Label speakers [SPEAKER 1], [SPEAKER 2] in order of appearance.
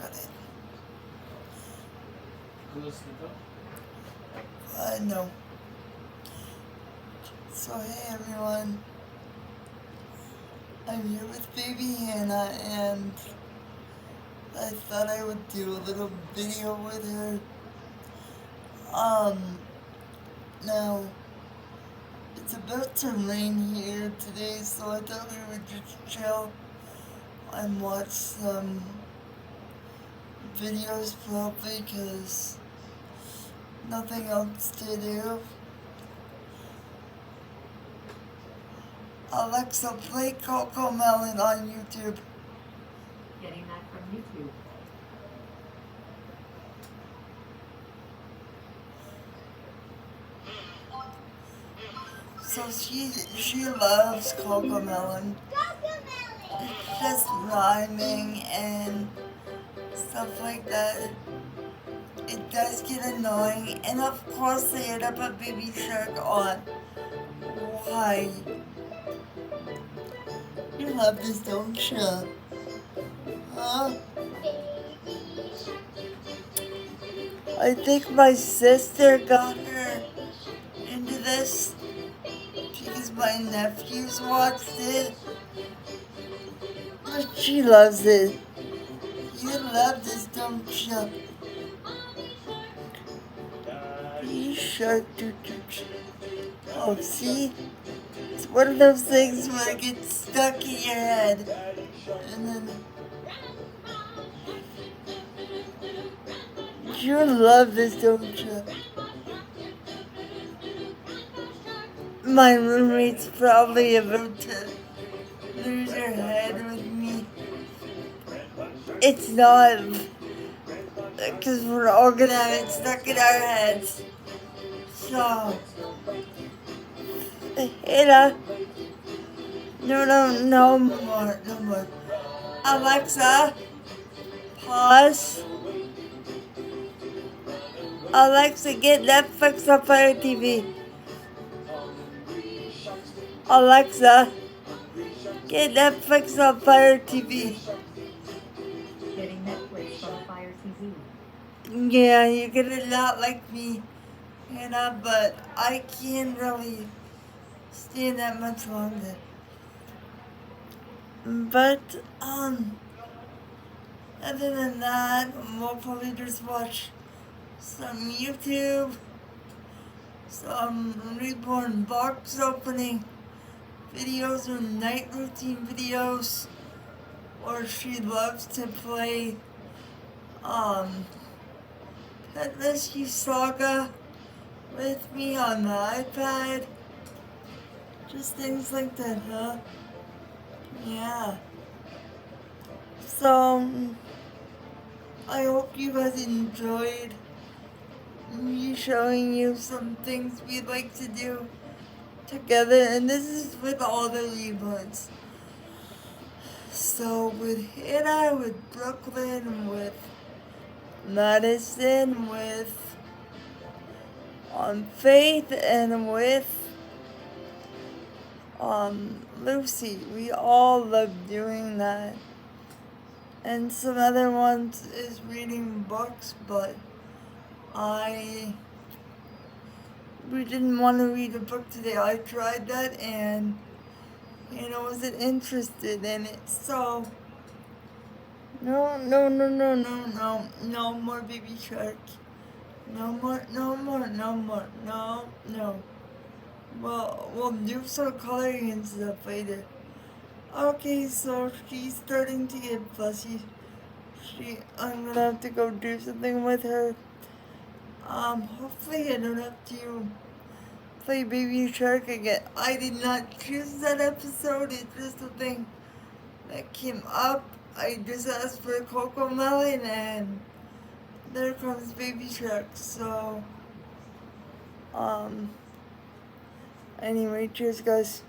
[SPEAKER 1] got it.
[SPEAKER 2] Close the door.
[SPEAKER 1] No. So hey everyone, I'm here with baby Hannah and I thought I would do a little video with her. Now, it's about to rain here today, so I thought we would just chill and watch some videos probably because nothing else to do. Alexa, play Coco Melon on YouTube.
[SPEAKER 3] Getting that from YouTube.
[SPEAKER 1] So she loves Coco Melon. It's just rhyming and stuff like that. It does get annoying, and of course they had to put Baby Shark on. Why? You love this, don't you? Huh? I think my sister got her into this because my nephews watched it. But she loves it. You love this, don't you? Baby Shark, oh, see? It's one of those things where it gets stuck in your head. And then you love this, don't you? My roommate's probably about to lose her head with me. It's not, because we're all gonna have it stuck in our heads. So, Hannah, no more. Alexa, pause. Alexa, get Netflix on Fire TV. Alexa, get Netflix on Fire TV.
[SPEAKER 3] Getting Netflix on Fire TV.
[SPEAKER 1] Yeah, you're gonna not like me, Hannah, but I can't really stand that much longer. But, other than that, we'll probably just watch some YouTube, some reborn box opening videos or night routine videos, or she loves to play, Pet Rescue Saga with me on the iPad. Just things like that, huh? Yeah. So, I hope you guys enjoyed me showing you some things we like to do together, and this is with all the reborns. So with Hannah, with Brooklyn, with Madison, with Faith, and with Lucy, we all love doing that. And some other ones is reading books, but we didn't want to read a book today. I tried that and Hannah wasn't interested in it. So no more Baby Shark. No more. Well, we'll do some coloring and stuff later. Okay, so she's starting to get fussy. I'm gonna have to go do something with her. Hopefully I don't have to play Baby Shark again. I did not choose that episode. It's just a thing that came up. I just asked for Coco Melon and there comes Baby Shark. So, anyway, cheers guys.